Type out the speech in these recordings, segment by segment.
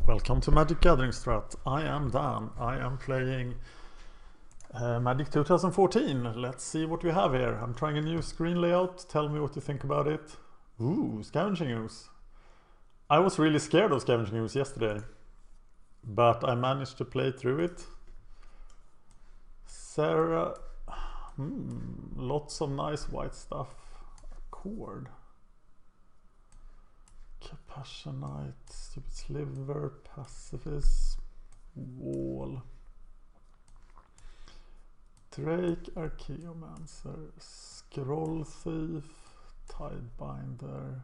Welcome to MagicGatheringStrat. I am Dan. I am playing Magic 2014. Let's see what we have here. I'm trying a new screen layout. Tell me what you think about it. Ooh, Scavenging Ooze. I was really scared of Scavenging Ooze yesterday, but I managed to play through it. Sarah, lots of nice white stuff. Cord. Compassionate, Stupid Sliver, Pacifist, Wall, Drake, Archaeomancer, Scroll Thief, Tidebinder,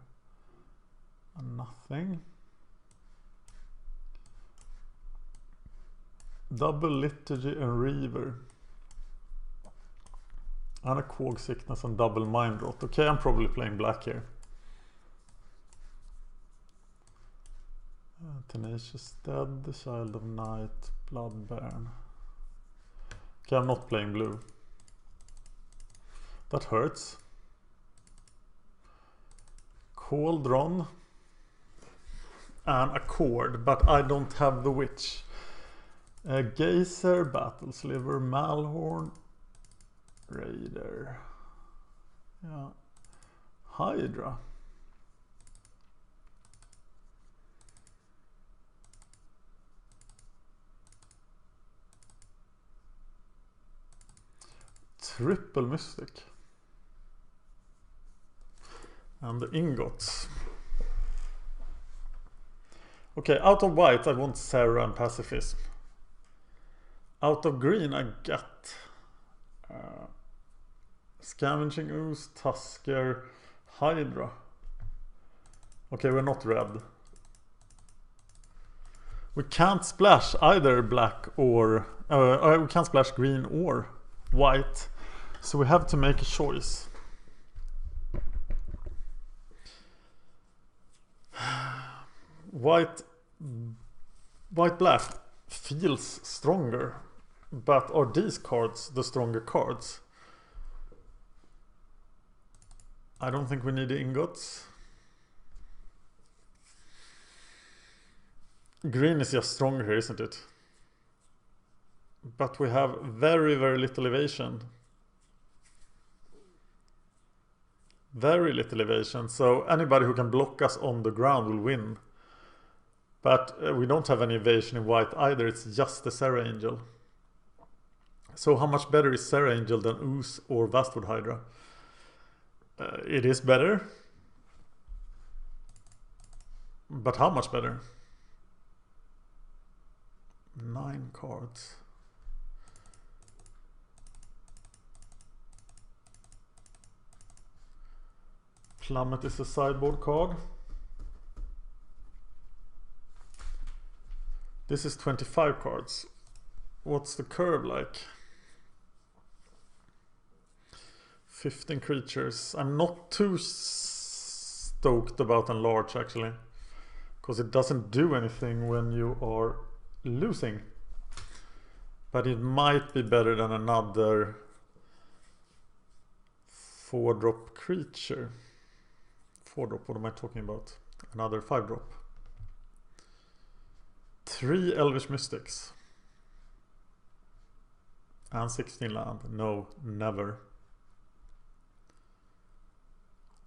and nothing. Double Liturgy and Reaver, and a Quag Sickness and double Mind Rot. Okay, I'm probably playing black here. Tenacious Dead, the Child of Night, Bloodbaron. Okay, I'm not playing blue. That hurts. Cauldron and a Cord, but I don't have the Witch. Geyser, Battle Sliver, Malhorn, Raider. Yeah. Hydra. Triple Mystic. And the ingots. Okay, out of white I want Sarah and Pacifism. Out of green I get Scavenging Ooze, Tusker, Hydra. Okay, we're not red. We can't splash either black or we can't splash green or white. So we have to make a choice. White black feels stronger, but are these cards the stronger cards? I don't think we need the ingots. Green is just stronger here, isn't it? But we have very, very little evasion. Very little evasion, so anybody who can block us on the ground will win. But we don't have any evasion in white either, it's just the Serra Angel. So how much better is Serra Angel than Ooze or Vastwood Hydra? It is better. But how much better? 9 cards. Plummet is a sideboard card. This is 25 cards. What's the curve like? 15 creatures. I'm not too stoked about enlarge actually, because it doesn't do anything when you are losing. But it might be better than another 4-drop creature. 4-drop, what am I talking about? Another 5-drop. 3 Elvish Mystics. And 16 land. No, never.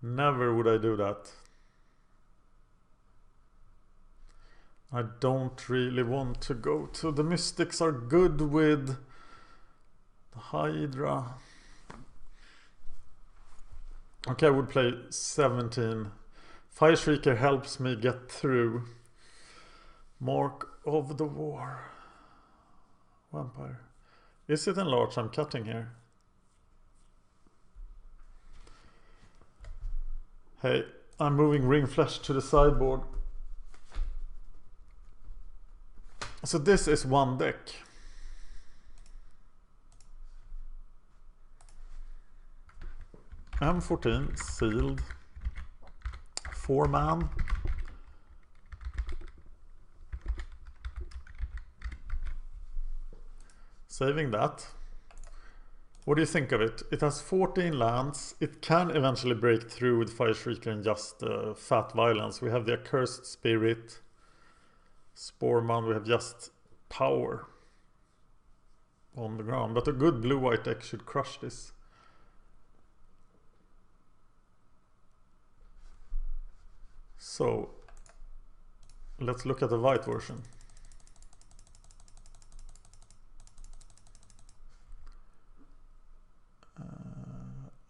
Never would I do that. I don't really want to go to... The Mystics are good with the Hydra. Okay, I would play 17. Fire Shrieker helps me get through. Mark of the War. Vampire. Is it enlarged? I'm cutting here. Hey, I'm moving Ring Flesh to the sideboard. So this is one deck. M14 Sealed. 4-man. Saving that. What do you think of it? It has 14 lands. It can eventually break through with Fire Shrieker and just fat violence. We have the Accursed Spirit. Spore Mound, we have just power on the ground, but a good blue-white deck should crush this. So let's look at the white version.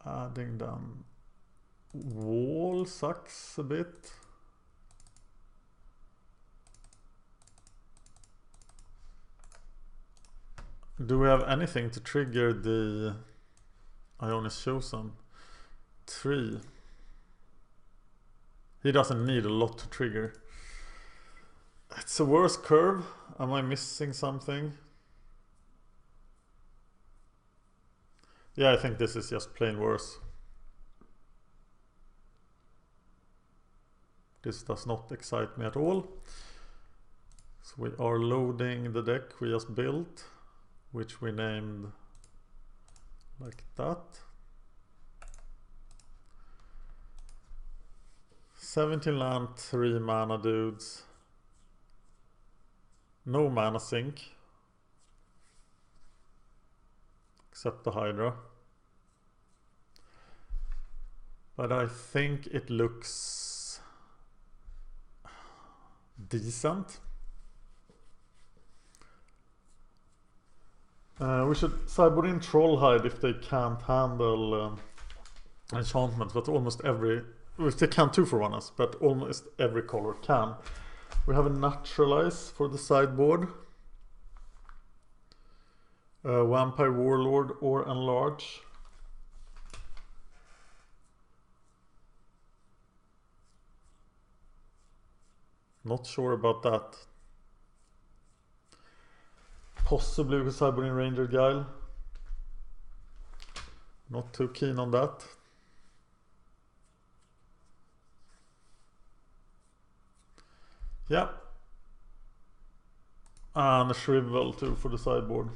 Adding down wall sucks a bit. Do we have anything to trigger the Ionis Chosen? 3. He doesn't need a lot to trigger. It's a worse curve. Am I missing something? Yeah, I think this is just plain worse. This does not excite me at all. So we are loading the deck we just built, which we named like that. 17 land, 3 mana dudes. No mana sink. Except the Hydra. But I think it looks decent. We should sideboard in Trollhide if they can't handle enchantments, but almost every... If they can 2-for-1 us, but almost every color can. We have a Naturalize for the sideboard. Vampire Warlord or Enlarge. Not sure about that. Possibly with sideboard in Ranger Guile. Not too keen on that. Yeah. And a Shrivel too for the sideboard.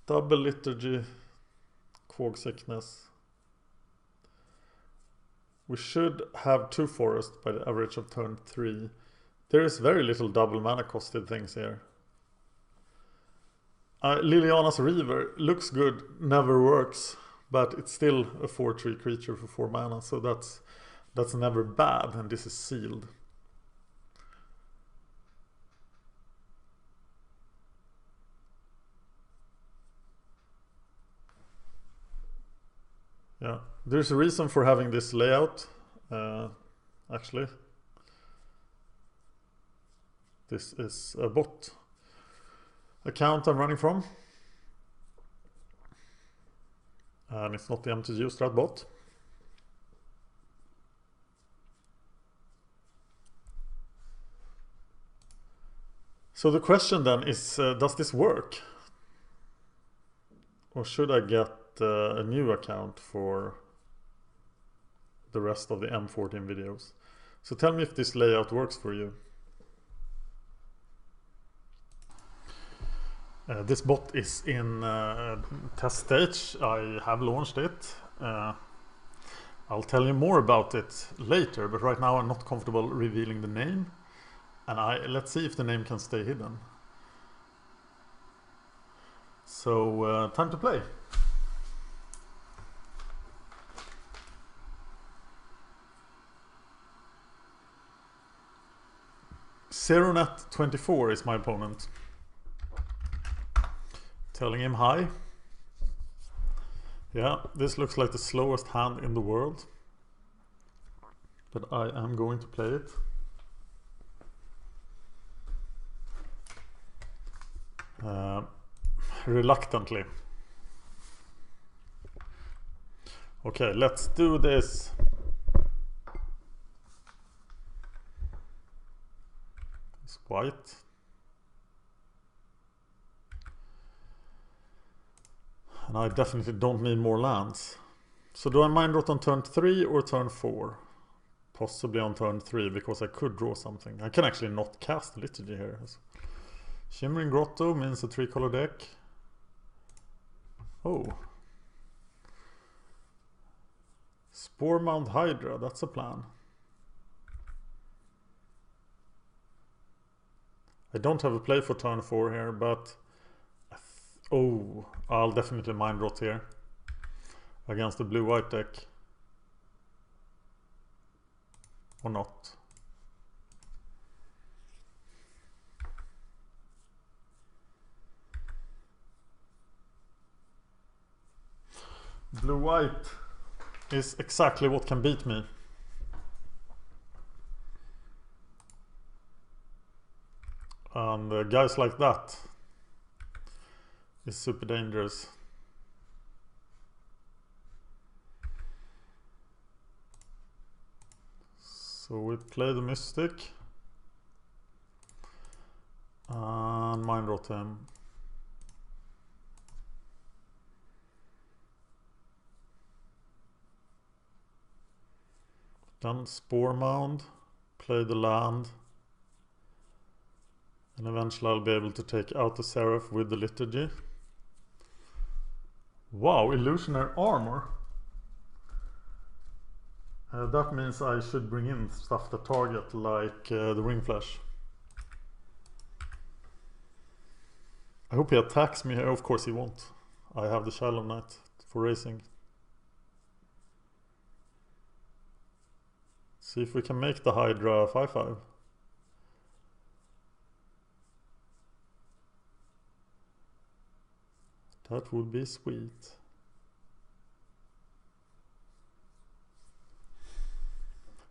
Double Liturgy, Quag Sickness. We should have 2 forests by the average of turn 3. There is very little double mana costed things here. Liliana's Reaver looks good, never works, but it's still a 4/3 creature for 4 mana, so that's never bad, and this is sealed. Yeah, there's a reason for having this layout, actually. This is a bot account I'm running from. And it's not the MagicGatheringStrat bot. So the question then is, does this work? Or should I get a new account for the rest of the M14 videos? So tell me if this layout works for you. This bot is in test stage. I have launched it. I'll tell you more about it later, but right now I'm not comfortable revealing the name. And let's see if the name can stay hidden. So time to play. Zeronet24 is my opponent. Telling him hi. Yeah, this looks like the slowest hand in the world. But I am going to play it. Reluctantly. Okay, let's do this. It's white. And I definitely don't need more lands. So do I mind rot on turn 3 or turn 4? Possibly on turn 3, because I could draw something. I can actually not cast Liturgy here. Shimmering Grotto means a 3-color deck. Oh. Spore Mound Hydra, that's a plan. I don't have a play for turn 4 here, but oh, I'll definitely mind rot here against the blue-white deck. Or not. Blue-white is exactly what can beat me. And guys like that is super dangerous. So we play the Mystic and mind rot him. Then Spore Mound, play the land, and eventually I'll be able to take out the Seraph with the Liturgy. Wow, Illusionary Armor. That means I should bring in stuff that target, like the Ring Flash. I hope he attacks me here. Of course he won't. I have the Shallow Knight for racing. See if we can make the Hydra 5/5. That would be sweet.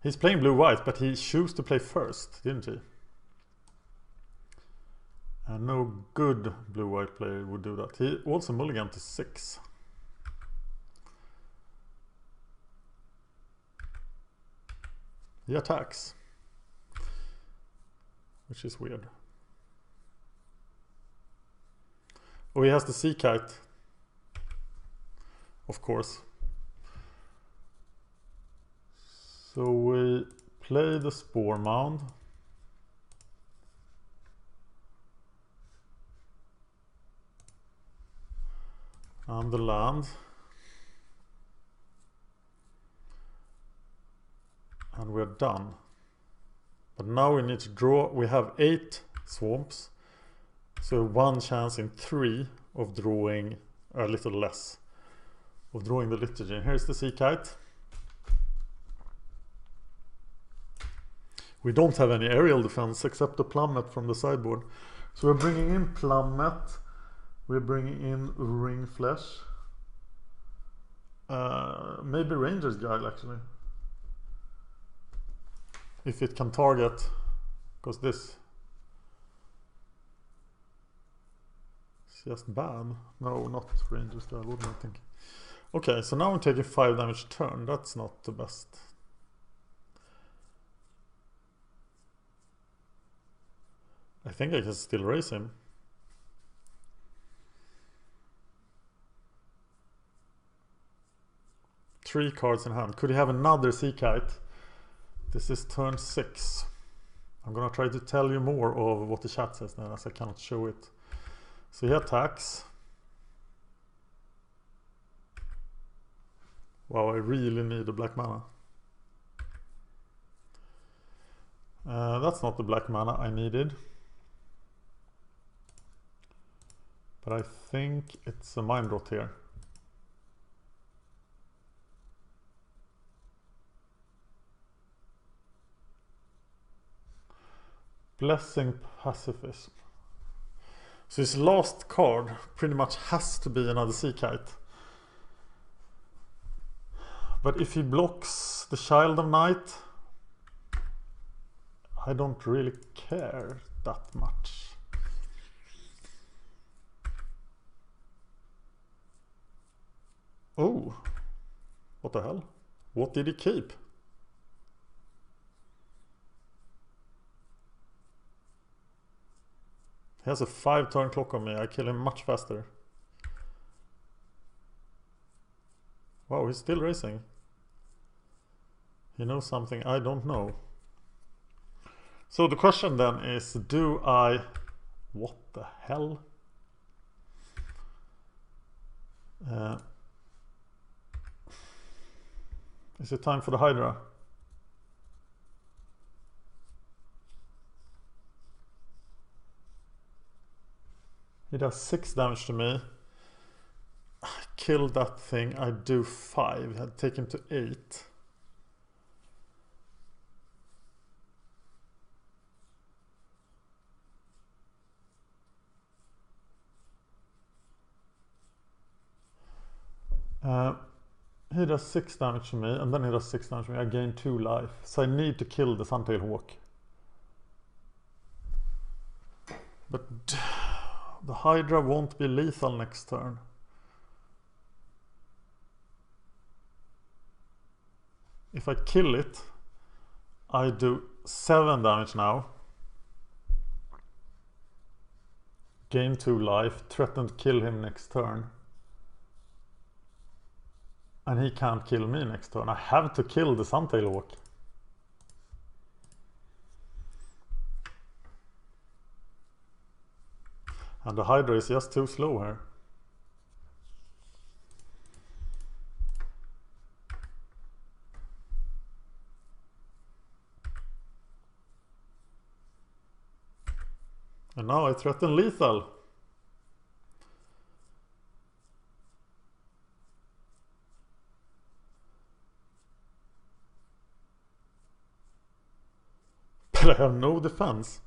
He's playing blue-white, but he chose to play first, didn't he? And no good blue-white player would do that. He also mulliganed to 6. He attacks, which is weird. Oh, he has the Sea Kite, of course. So we play the Spore Mound. And the land. And we're done. But now we need to draw. We have 8 swamps. So 1 chance in 3 of drawing a little less. Of drawing the Liturgy. Here's the Sea Kite. We don't have any aerial defense except the Plummet from the sideboard. So we're bringing in Plummet. We're bringing in Ring Flash. Maybe Ranger's Guile actually. If it can target. Because this is just bad. No, not Ranger's Guile, what do I think? Okay, so now I'm taking 5 damage turn. That's not the best. I think I can still raise him. Three cards in hand. Could he have another Sea Kite? This is turn 6. I'm gonna try to tell you more of what the chat says now, as I cannot show it. So he attacks. Wow, I really need a black mana. That's not the black mana I needed. But I think it's a mind rot here. Blessing Pacifism. So his last card pretty much has to be another Sea Kite. But if he blocks the Child of Night, I don't really care that much. Oh, what the hell? What did he keep? He has a 5-turn clock on me. I kill him much faster. Wow, he's still racing. He knows something I don't know. So the question then is, do I... What the hell? Is it time for the Hydra? He does 6 damage to me. I kill that thing, I do 5. I'd take him to 8. He does 6 damage to me, and then he does 6 damage to me. I gain 2 life. So I need to kill the Suntail Hawk. But the Hydra won't be lethal next turn. If I kill it, I do 7 damage now. Gain 2 life, threaten to kill him next turn. And he can't kill me next turn. I have to kill the Suntail Hawk. And the Hydra is just too slow here. And now I threaten lethal. But I have no defense.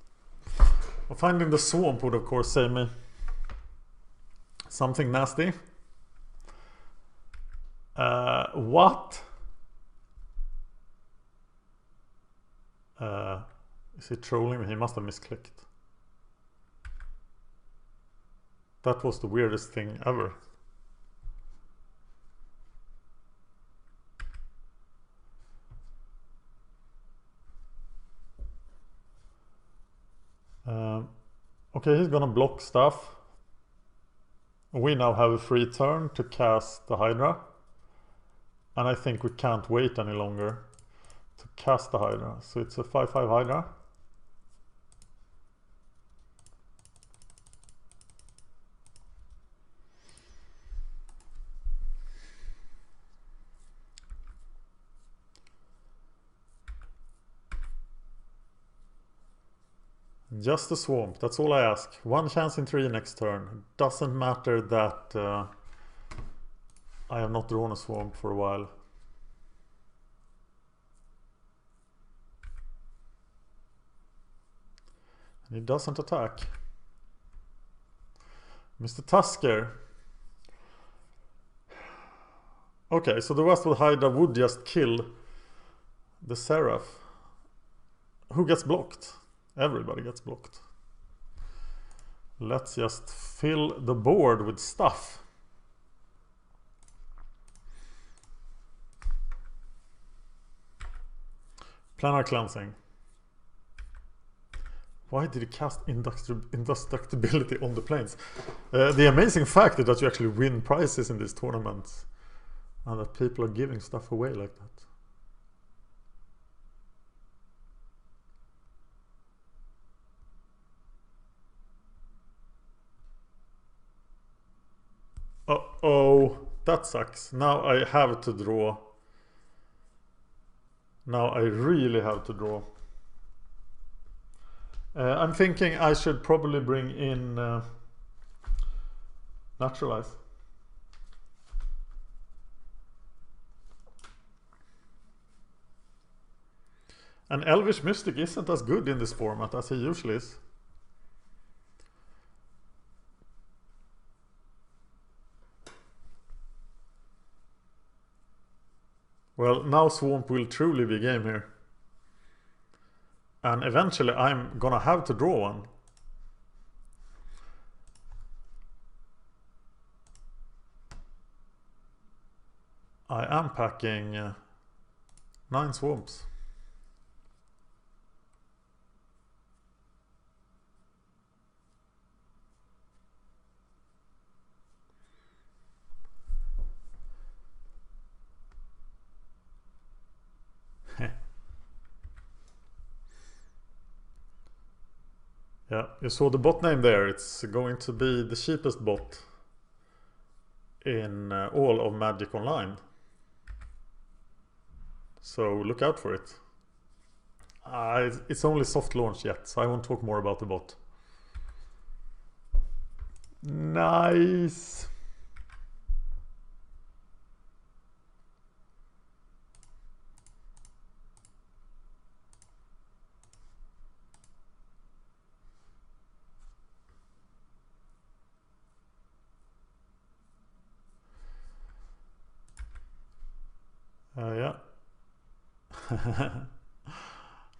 Well, finding the swamp would of course save me. Something nasty. What? Is he trolling me? He must have misclicked. That was the weirdest thing ever. Okay, he's gonna block stuff. We now have a free turn to cast the Hydra. And I think we can't wait any longer to cast the Hydra. So it's a 5/5 Hydra. Just a swamp, that's all I ask. 1 chance in 3 next turn. It doesn't matter that I have not drawn a swamp for a while. And he doesn't attack. Mr. Tusker. Okay, so the Westwood Hydra would just kill the Seraph. Who gets blocked? Everybody gets blocked. Let's just fill the board with stuff. Planar cleansing. Why did you cast indestructibility on the planes? The amazing fact is that you actually win prizes in these tournaments. And that people are giving stuff away like that. Uh-oh, that sucks. Now I have to draw. Now I really have to draw. I'm thinking I should probably bring in Naturalize. And Elvish Mystic isn't as good in this format as he usually is. Well, now Swamp will truly be game here. And eventually I'm gonna have to draw one. I am packing 9 swamps. Yeah, you saw the bot name there. It's going to be the cheapest bot in all of Magic Online. So look out for it. It's only soft launch yet, so I won't talk more about the bot. Nice. Yeah.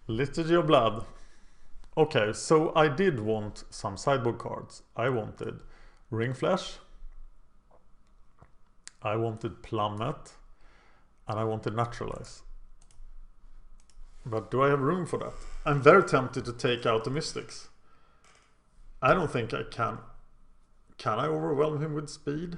Liturgy of Blood. Okay, so I did want some sideboard cards. I wanted Ring Flash, I wanted Plummet, and I wanted Naturalize. But do I have room for that? I'm very tempted to take out the Mystics. I don't think I can. Can I overwhelm him with speed?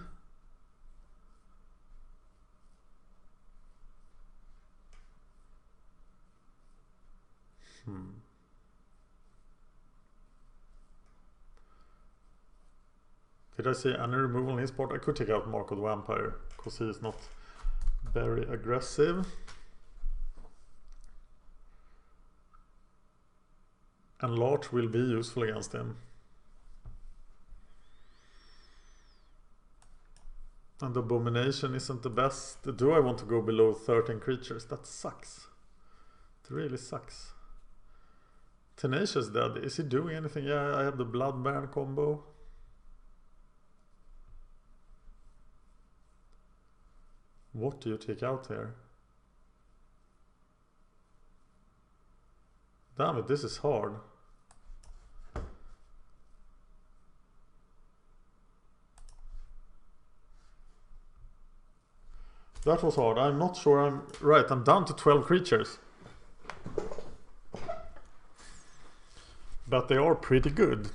Did I see any removal in his part? I could take out Mark of the Vampire, because he is not very aggressive. And Larch will be useful against him. And Abomination isn't the best. Do I want to go below 13 creatures? That sucks. It really sucks. Tenacious dead. Is he doing anything? Yeah, I have the Blood Baron combo. What do you take out here? Damn it, this is hard. That was hard. I'm not sure I'm right. I'm down to 12 creatures. But they are pretty good.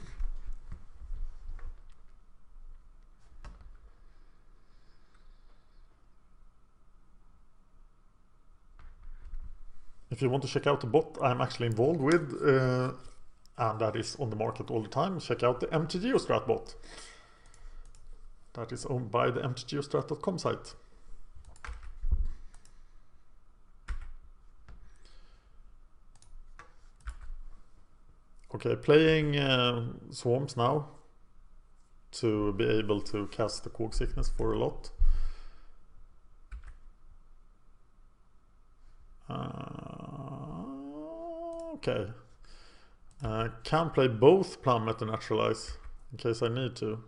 If you want to check out the bot I'm actually involved with, and that is on the market all the time, check out the MagicGatheringStrat bot. That is owned by the MagicGatheringStrat.com site. Okay, playing Swarms now to be able to cast the Cog Sickness for a lot. Okay. Can play both Plummet and Naturalize in case I need to.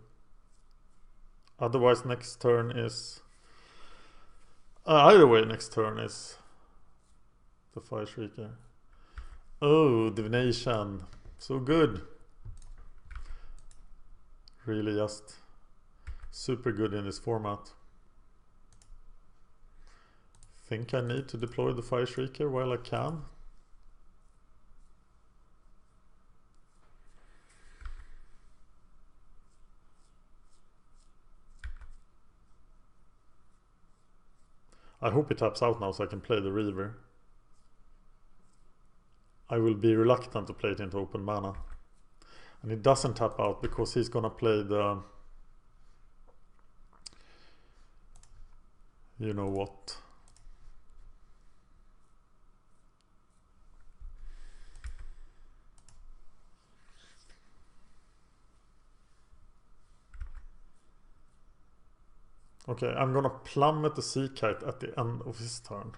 Otherwise next turn is... either way next turn is the Fire Shrieker. Oh, Divination. So good. Really just super good in this format. Think I need to deploy the Fire Shrieker while I can. I hope it taps out now so I can play the Reaver. I will be reluctant to play it into open mana. And it doesn't tap out because he's gonna play the... you know what. Okay, I'm gonna plummet the Sea Kite at the end of his turn.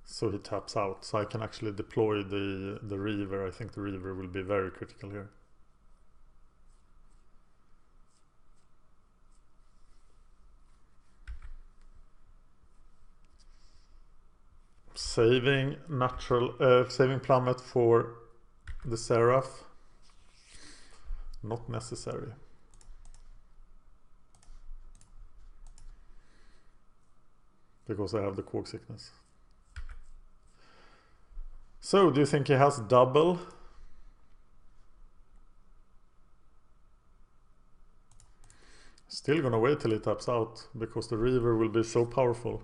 So he taps out, so I can actually deploy the Reaver. I think the Reaver will be very critical here. Saving Plummet for the Seraph. Not necessary. Because I have the Cog Sickness. So, do you think he has double? Still gonna wait till he taps out, because the Reaver will be so powerful.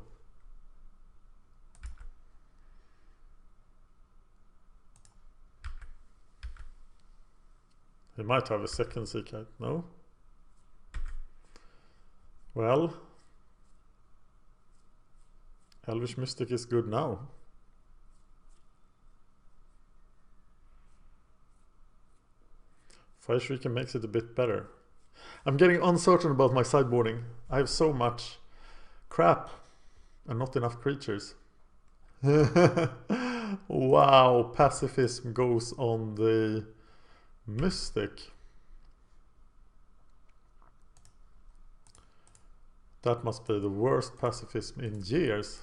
He might have a second Sea Kite, no? Well... Elvish Mystic is good now. Fire Shrieker makes it a bit better. I'm getting uncertain about my sideboarding. I have so much crap and not enough creatures. Wow, pacifism goes on the mystic. That must be the worst pacifism in years.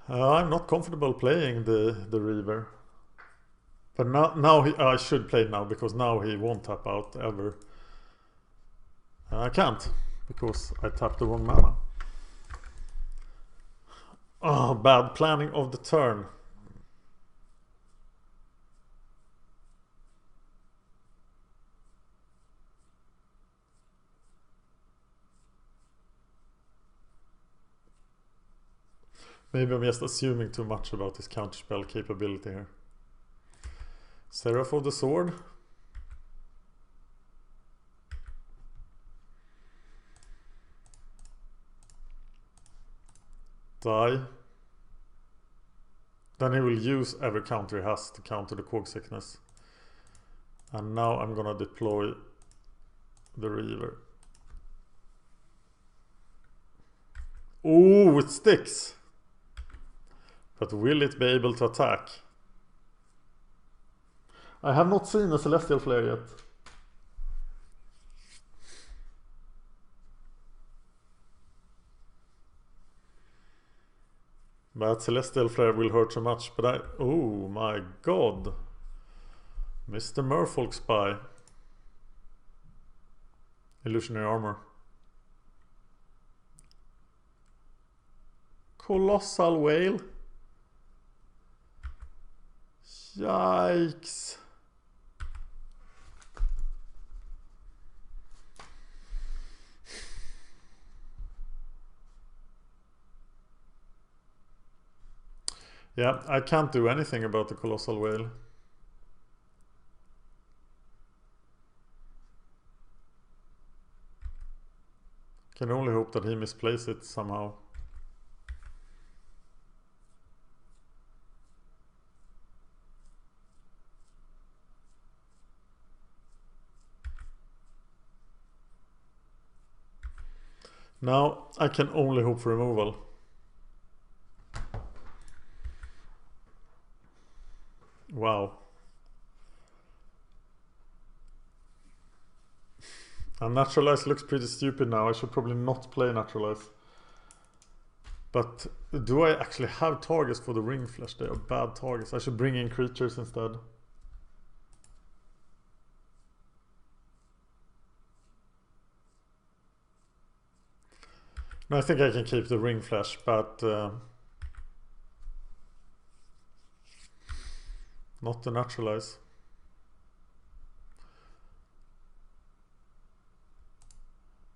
I'm not comfortable playing the Reaver. But now I should play now, because now he won't tap out ever. I can't, because I tapped the wrong mana. Oh, bad planning of the turn. Maybe I'm just assuming too much about his counterspell capability here. Seraph of the Sword. Die. Then he will use every counter he has to counter the Cog Sickness. And now I'm gonna deploy the Reaver. Oh, it sticks! But will it be able to attack? I have not seen a Celestial Flare yet. But Celestial Flare will hurt so much, but oh my god. Mr. Merfolk Spy. Illusionary Armor. Colossal Whale. Yikes. Yeah, I can't do anything about the Colossal Whale. Can only hope that he misplays it somehow. Now I can only hope for removal. Wow. And Naturalize looks pretty stupid now. I should probably not play Naturalize. But do I actually have targets for the Ring Flash? They are bad targets. I should bring in creatures instead. No, I think I can keep the Ring Flash, but not the Naturalize.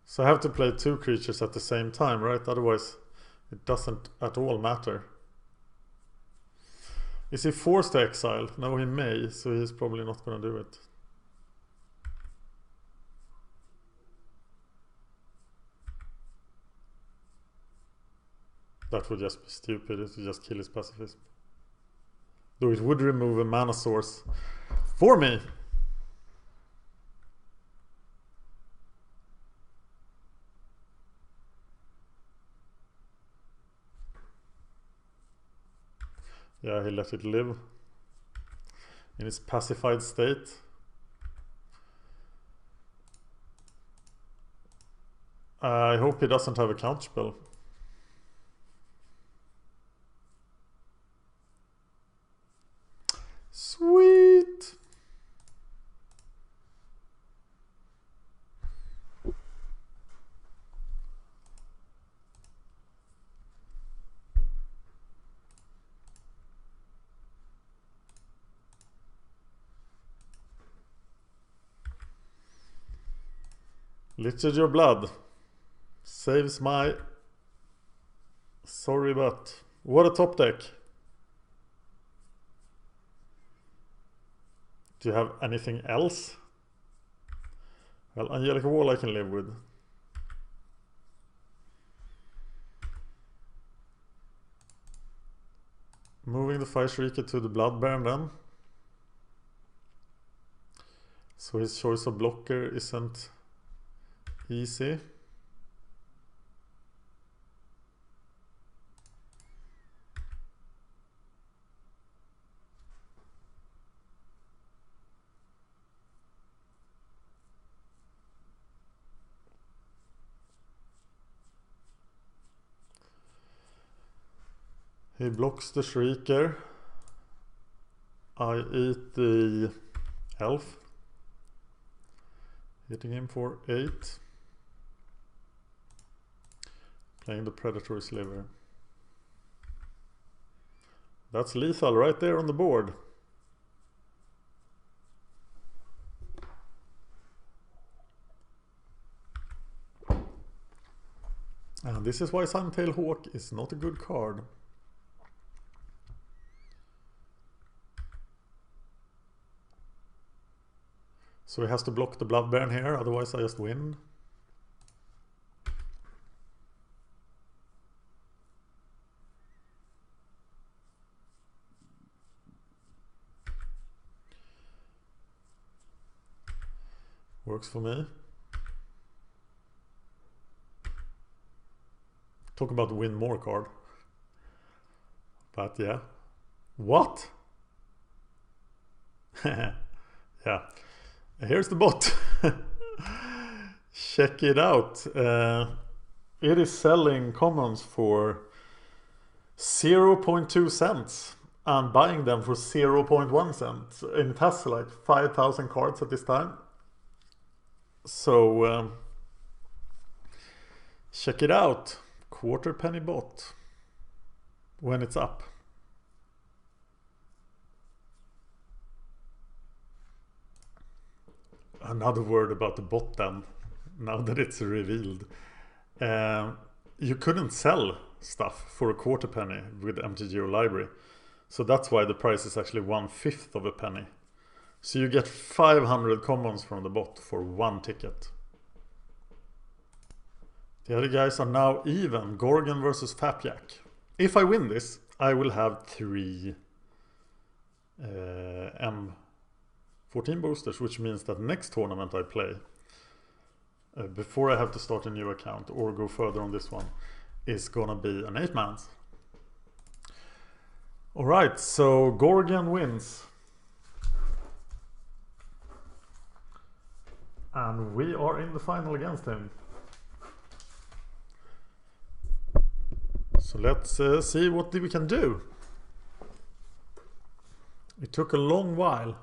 So I have to play two creatures at the same time, right? Otherwise it doesn't at all matter. Is he forced to exile? No, he may, so he's probably not going to do it. That would just be stupid. It would just kill his pacifism. Though it would remove a mana source for me. Yeah, he let it live in its pacified state. I hope he doesn't have a counterspell. Sweet. Liturgy of Blood saves my sorry butt. What a top deck. Do you have anything else? Well, Angelic Wall I can live with. Moving the Fire Shrieker to the Blood Baron then. So his choice of blocker isn't easy. He blocks the Shrieker. I eat the Elf. Hitting him for 8. Playing the Predatory Sliver. That's lethal right there on the board. And this is why Suntail Hawk is not a good card. So he has to block the Blood Baron here, otherwise I just win. Works for me. Talk about win more card. But yeah. What? Yeah. Here's the bot. Check it out. It is selling commons for 0.2 cents and buying them for 0.1 cents. And it has like 5,000 cards at this time. So check it out. Quarter penny bot when it's up. Another word about the bot then, now that it's revealed. You couldn't sell stuff for a quarter penny with MTGO library. So that's why the price is actually 1/5 of a penny. So you get 500 commons from the bot for 1 ticket. The other guys are now even. Gorgon versus Fapyak. If I win this, I will have 3 M14 boosters, which means that next tournament I play, before I have to start a new account or go further on this one, is gonna be an 8-man's. Alright, so Gorgon wins. And we are in the final against him. So let's see what we can do. It took a long while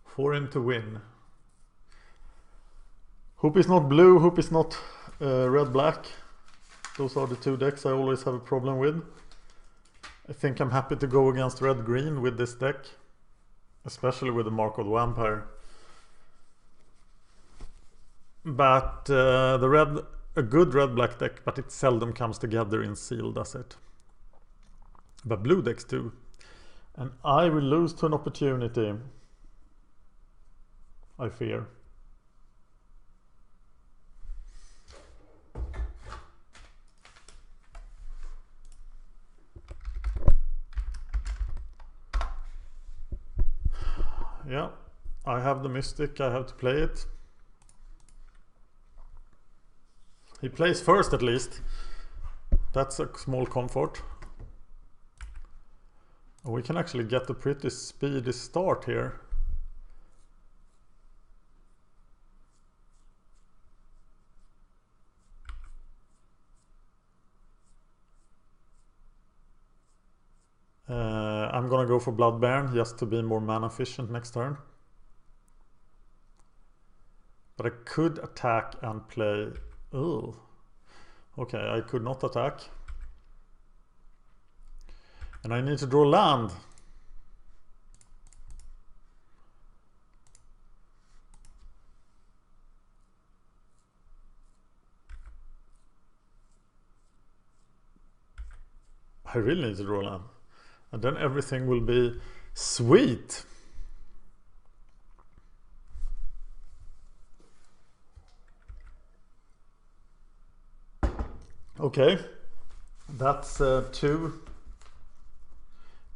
for him to win. Hope is not blue, hope is not red-black. Those are the 2 decks I always have a problem with. I think I'm happy to go against red-green with this deck. Especially with the Mark of the Vampire. But a good red-black deck, but it seldom comes together in Sealed, does it? But blue decks do. And I will lose to an opportunity, I fear. Yeah, I have the Mystic, I have to play it. He plays first at least. That's a small comfort. And we can actually get a pretty speedy start here. I'm gonna go for Blood Baron just to be more mana efficient next turn. But I could attack and play... Oh, okay, I could not attack. And I need to draw land. I really need to draw land. And then everything will be sweet. Okay, that's 2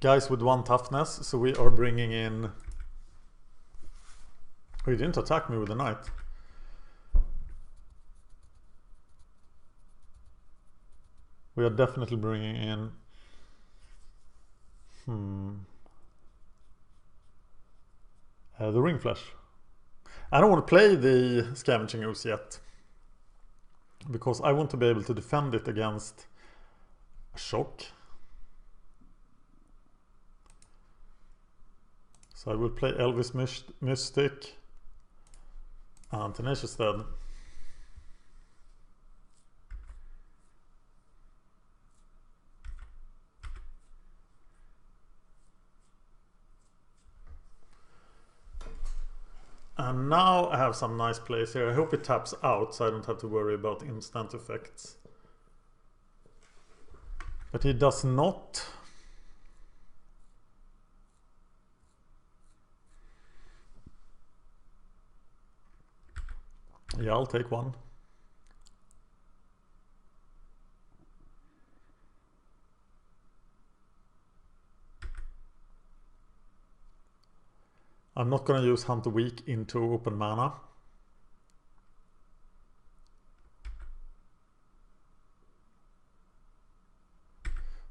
guys with 1 toughness, so we are bringing in... Oh, he didn't attack me with a knight. We are definitely bringing in... the ring flash. I don't want to play the scavenging ooze yet, because I want to be able to defend it against a shock. So I will play Elvis Mystic and Tenacious Dead. And now I have some nice plays here. I hope it taps out so I don't have to worry about instant effects. But he does not. Yeah, I'll take one. I'm not going to use Hunter Weak into open mana.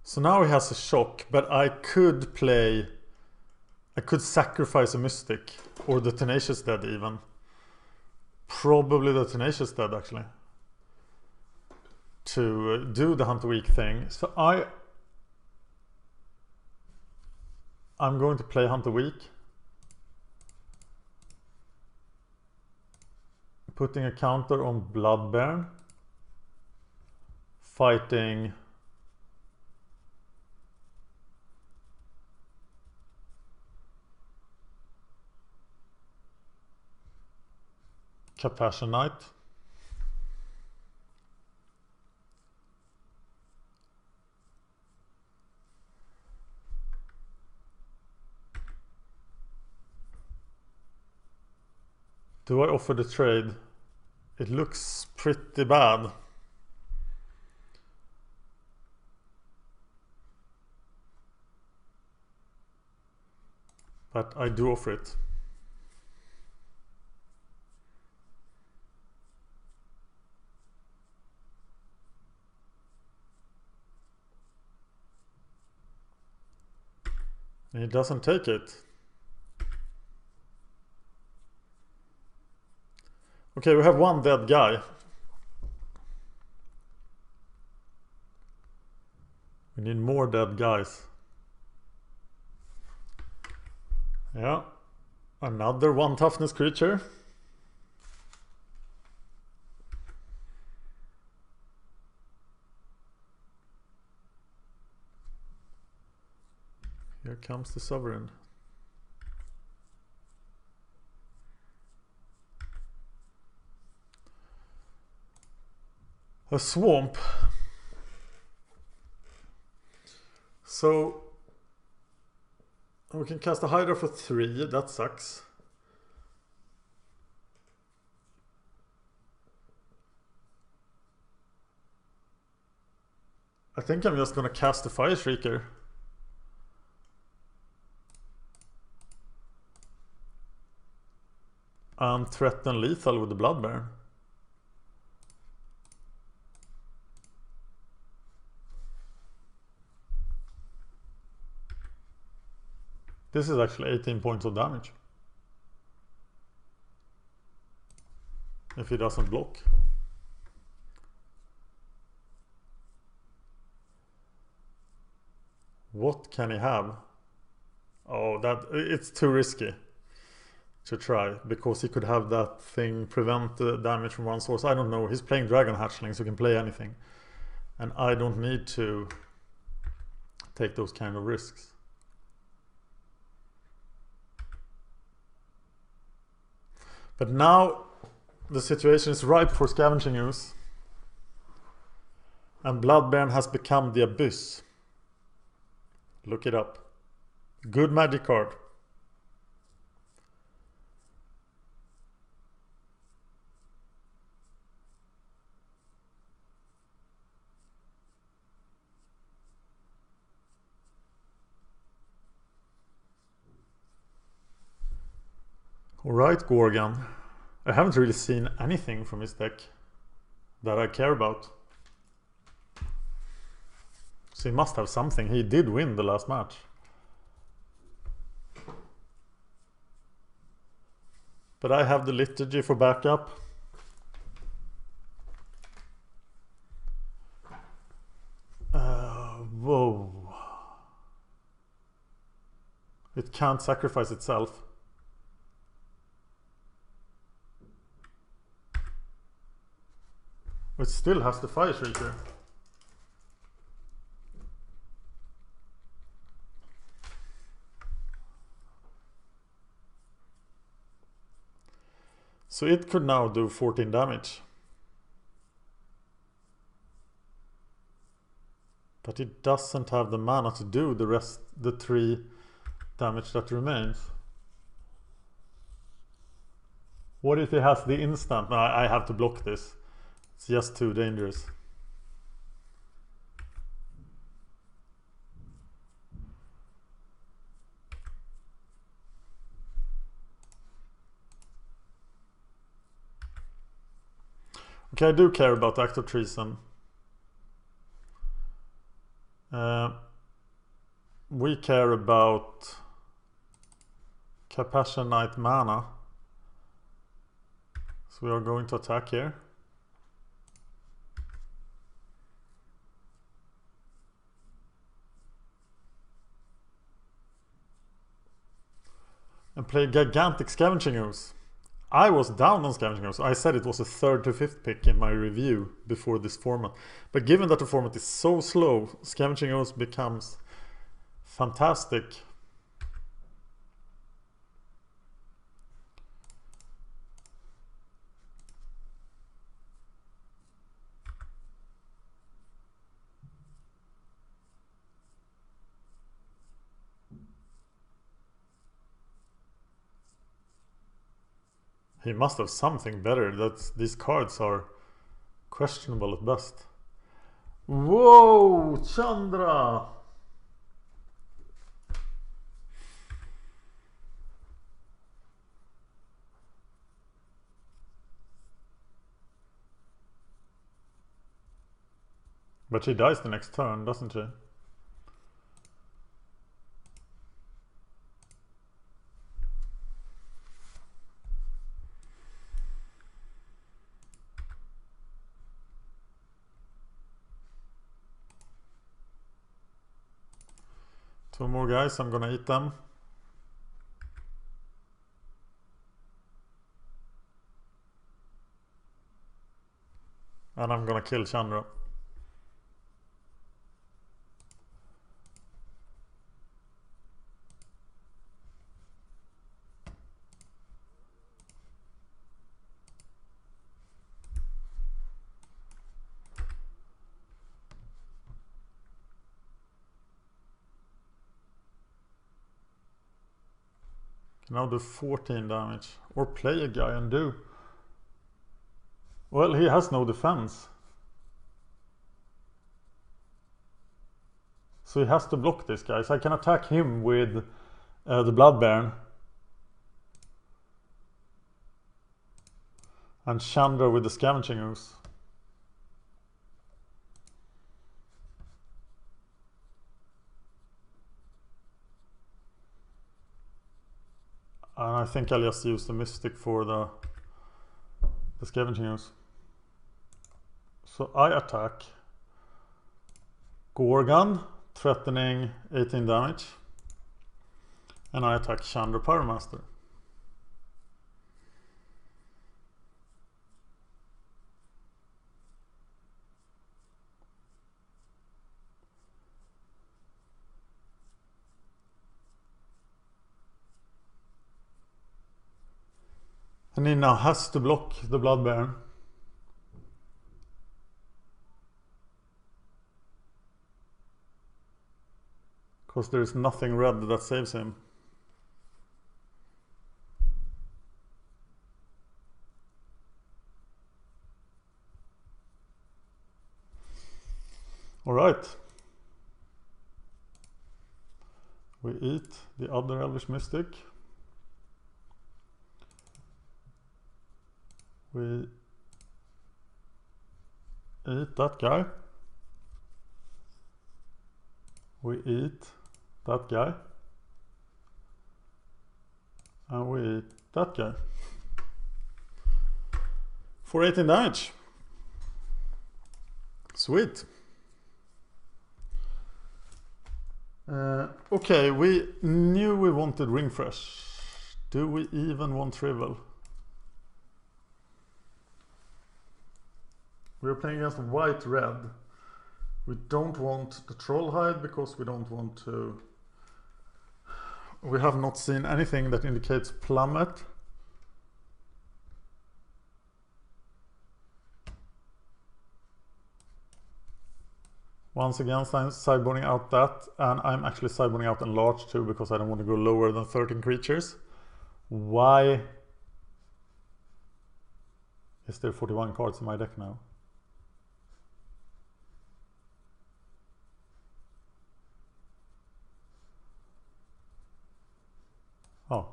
So now he has a shock, but I could sacrifice a Mystic, or the Tenacious Dead even. Probably the Tenacious Dead actually, to do the Hunter Weak thing. So I'm going to play Hunter Weak, putting a counter on Bloodbairn, fighting Compassion Knight. Do I offer the trade? It looks pretty bad. But I do offer it. He doesn't take it. Okay, we have one dead guy. We need more dead guys. Yeah. Another 1 toughness creature. Here comes the Sovereign. A swamp. So we can cast a Hydra for 3, that sucks. I think I'm just gonna cast the Fire Shrieker. And threaten lethal with the Bloodbairn. This is actually 18 points of damage. If he doesn't block. What can he have? Oh, it's too risky to try, because he could have that thing prevent the damage from one source. I don't know. He's playing Dragon Hatchling, so he can play anything. And I don't need to take those kind of risks. But now the situation is ripe for Scavenging Ooze. And Bloodbairn has become the Abyss. Look it up. Good magic card. Alright, Gorgon. I haven't really seen anything from his deck that I care about. So he must have something. He did win the last match. But I have the liturgy for backup. Whoa. It can't sacrifice itself. It still has the fire shrieker. So it could now do 14 damage. But it doesn't have the mana to do the rest, the 3 damage that remains. What if it has the instant? No, I have to block this. It's just too dangerous. Okay, I do care about Act of Treason. We care about Compassionate mana. So we are going to attack here. And play Gigantic Scavenging Ooze. I was down on Scavenging Ooze. I said it was a 3rd to 5th pick in my review before this format. But given that the format is so slow, Scavenging Ooze becomes fantastic. He must have something better. These cards are questionable at best. Whoa, Chandra! But she dies the next turn, doesn't she? Two more guys, I'm gonna eat them. And I'm gonna kill Chandra. Now do 14 damage. Or play a guy and do. Well, he has no defense. So he has to block this guy. So I can attack him with the Blood Baron. And Chandra with the Scavenging Ooze. And I think I'll just use the Mystic for the Scavenging Ooze. So I attack Gorgon, threatening 18 damage. And I attack Chandra Pyromaster. And he now has to block the Blood Baron. Because there is nothing red that saves him. Alright. We eat the other Elvish Mystic. We eat that guy. We eat that guy. And we eat that guy. For 18 damage. Sweet. Okay, we knew we wanted Ring Fresh. Do we even want Trivial? We're playing against white-red. We don't want the Trollhide because we don't want to... We have not seen anything that indicates Plummet. Once again, I'm sideboarding out that, and I'm actually sideboarding out Enlarge too because I don't want to go lower than 13 creatures. Why is there 41 cards in my deck now? Oh.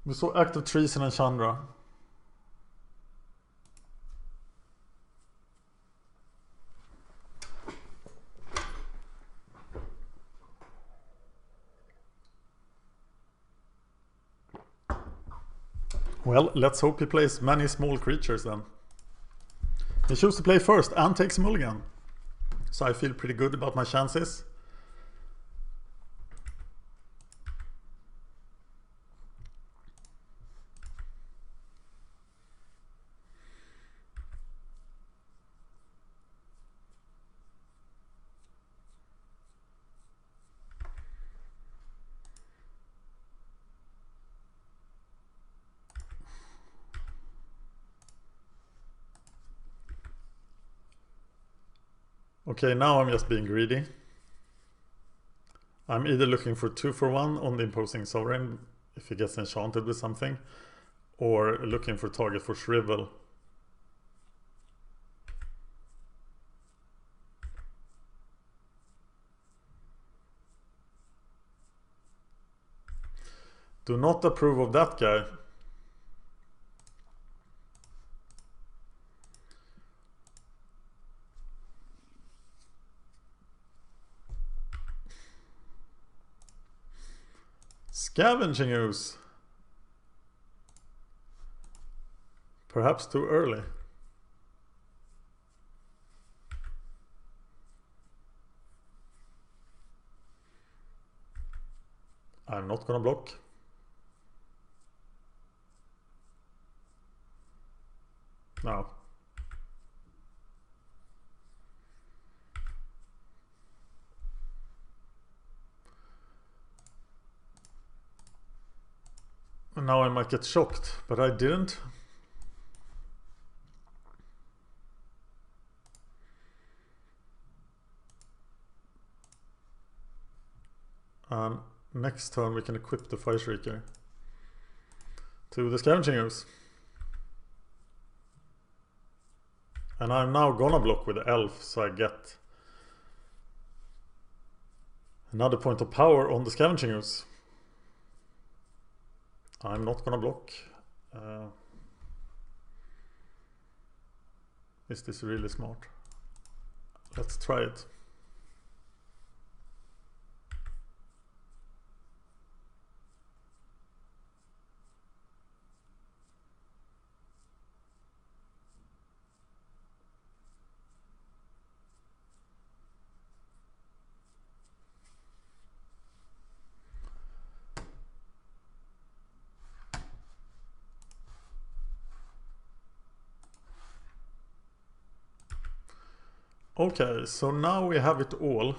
We saw Active Treason and Chandra. Well, let's hope he plays many small creatures then. He chose to play first and takes mulligan. So I feel pretty good about my chances. Okay, now I'm just being greedy. I'm either looking for 2 for 1 on the Imposing Sovereign if he gets enchanted with something, or looking for target for Shrivel. Do not approve of that guy. Scavenging Ooze. Perhaps too early. I'm not gonna block. No. And now I might get shocked, but I didn't. And next turn we can equip the Fire Shrieker to the Scavenging Ooze. And I'm now gonna block with the Elf, so I get another point of power on the Scavenging Ooze. I'm not gonna block. Is this really smart? Let's try it. Okay, so now we have it all.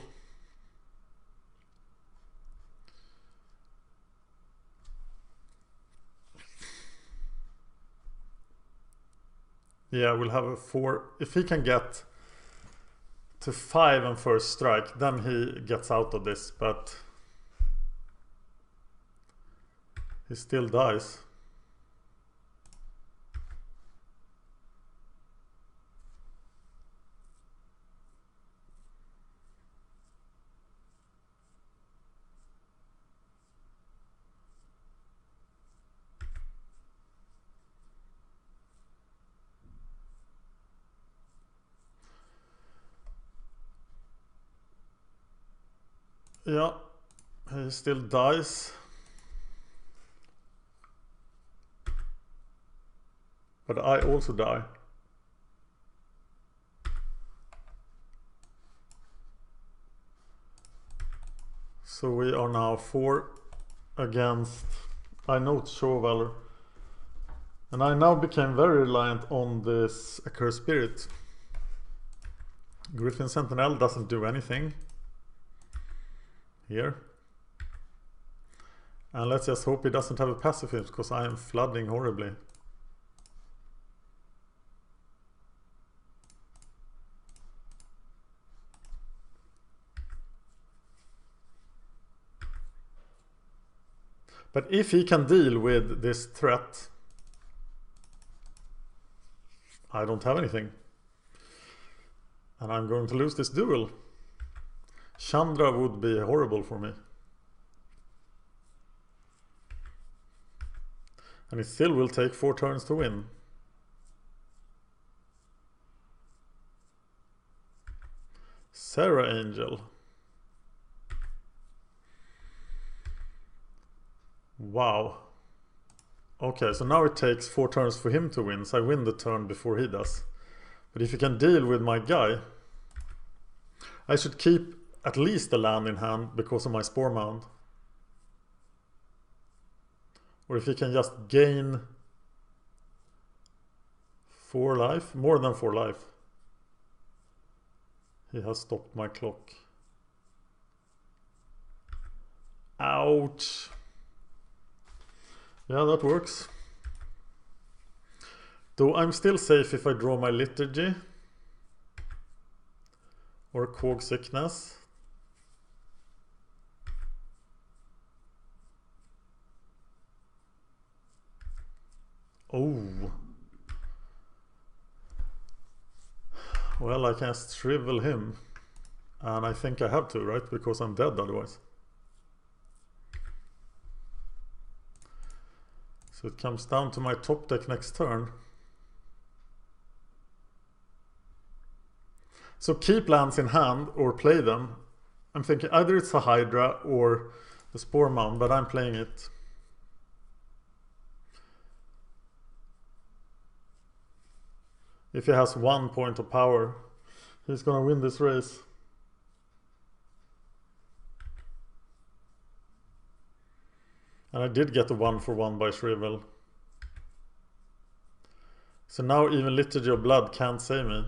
Yeah, we'll have a 4. If he can get to 5 on first strike, then he gets out of this, but he still dies. Yeah, he still dies. But I also die. So we are now 4 against, I note Show of Valor. And I now became very reliant on this Accursed Spirit. Griffin Sentinel doesn't do anything here. And let's just hope he doesn't have a pacifist, because I am flooding horribly. But if he can deal with this threat, I don't have anything. And I'm going to lose this duel. Chandra would be horrible for me. And it still will take 4 turns to win. Sarah Angel. Wow. Okay, so now it takes 4 turns for him to win, so I win the turn before he does. But if he can deal with my guy, I should keep at least a land in hand because of my Spore Mound. Or if he can just gain 4 life, more than 4 life. He has stopped my clock. Ouch. Yeah, that works. Though I'm still safe if I draw my Liturgy or Cog Sickness. Oh. Well, I can shrivel him. And I think I have to, right? Because I'm dead otherwise. So it comes down to my top deck next turn. So keep lands in hand or play them. I'm thinking either it's a Hydra or the Spore Mound, but I'm playing it. If he has 1 point of power, he's gonna win this race. And I did get a 1-for-1 by Shrivel. So now even Liturgy of Blood can't save me.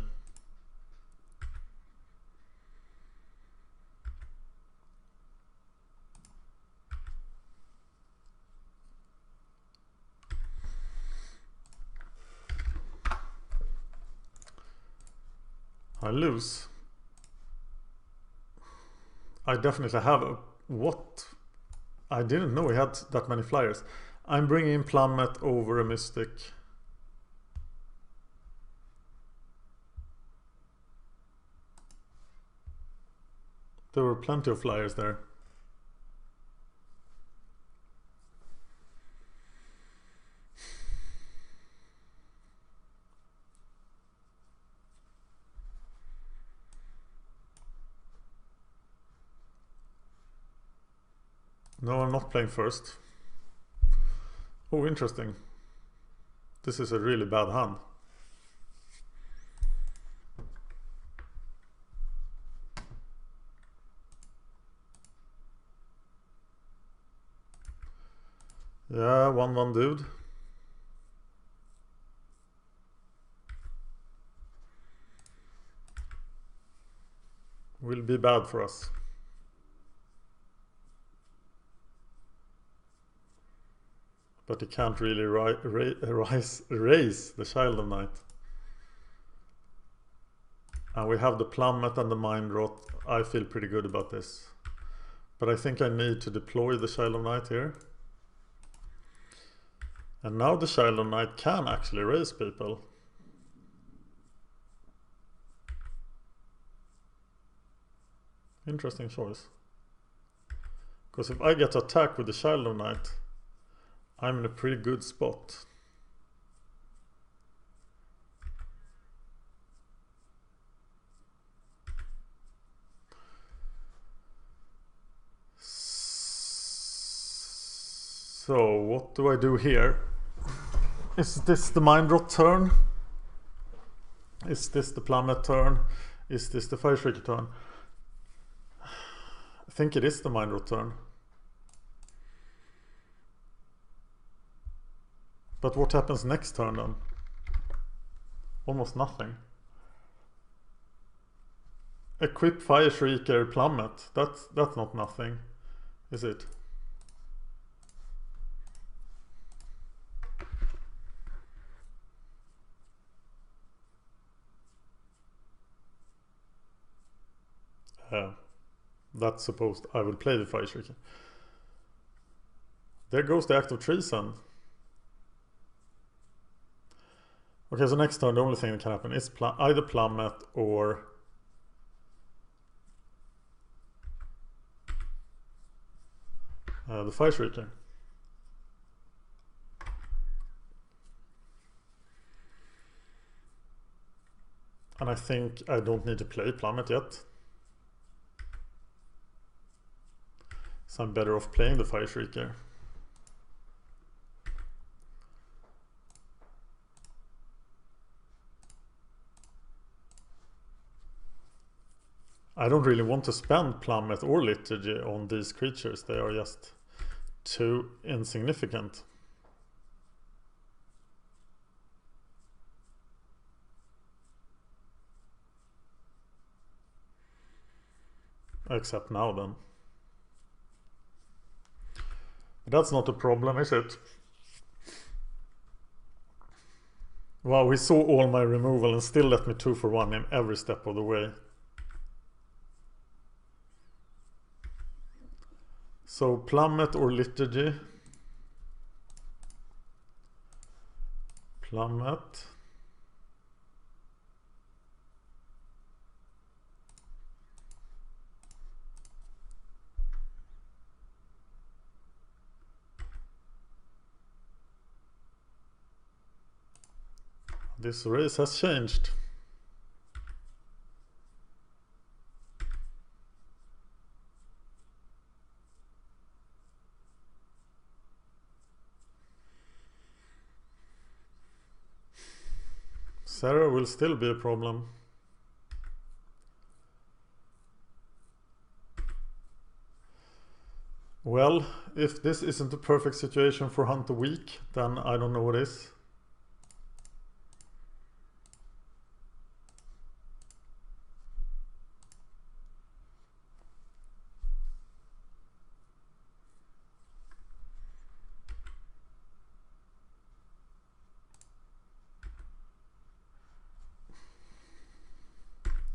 I lose. I definitely have a... What? I didn't know he had that many flyers. I'm bringing in Plummet over a Mystic. There were plenty of flyers there. No, I'm not playing first. Oh, interesting. This is a really bad hand. Yeah, 1-1 dude. Will be bad for us. But he can't really raise the Child of Night. And we have the Plummet and the Mind Rot. I feel pretty good about this. But I think I need to deploy the Child of Night here. And now the Child of Night can actually raise people. Interesting choice. Because if I get attacked with the Child of Night, I'm in a pretty good spot. So what do I do here? Is this the Mind Rot turn? Is this the Plummet turn? Is this the Fire Shrieker turn? I think it is the Mind Rot turn. But what happens next turn then? Almost nothing. Equip Fire Shrieker Plummet. That's not nothing, is it? That's supposed I will play the Fire Shrieker. There goes the Act of Treason. Okay, so next turn the only thing that can happen is either Plummet or the Fire Shrieker. And I think I don't need to play Plummet yet. So I'm better off playing the Fire Shrieker. I don't really want to spend Plummet or Liturgy on these creatures. They are just too insignificant. Except now then. But that's not a problem, is it? Wow, he saw all my removal and still let me 2 for 1 in every step of the way. So Plummet or Liturgy? Plummet. This race has changed. Sarah will still be a problem. Well, if this isn't the perfect situation for Hunt a Week, then I don't know what is.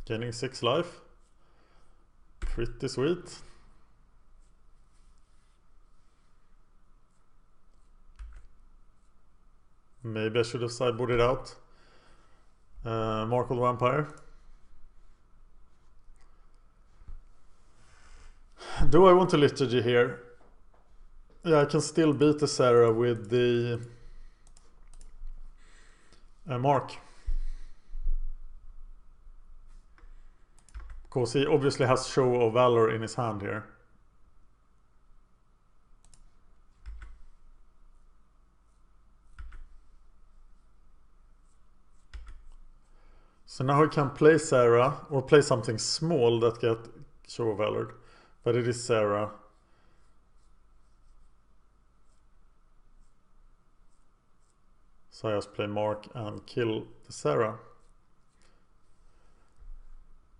Gaining 6 life. Pretty sweet. Maybe I should have sideboarded out Mark of the Vampire. Do I want a Liturgy here? Yeah, I can still beat the Sarah with the Mark. Because he obviously has Show of Valor in his hand here. So now he can play Sarah or play something small that get Show of Valor. But it is Sarah. So I just play Mark and kill the Sarah.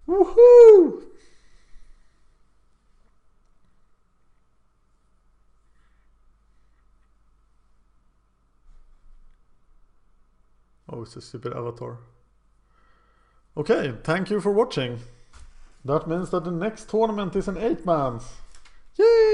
Woohoo! Oh, it's a stupid avatar. Okay, thank you for watching. That means that the next tournament is an 8-man. Yay!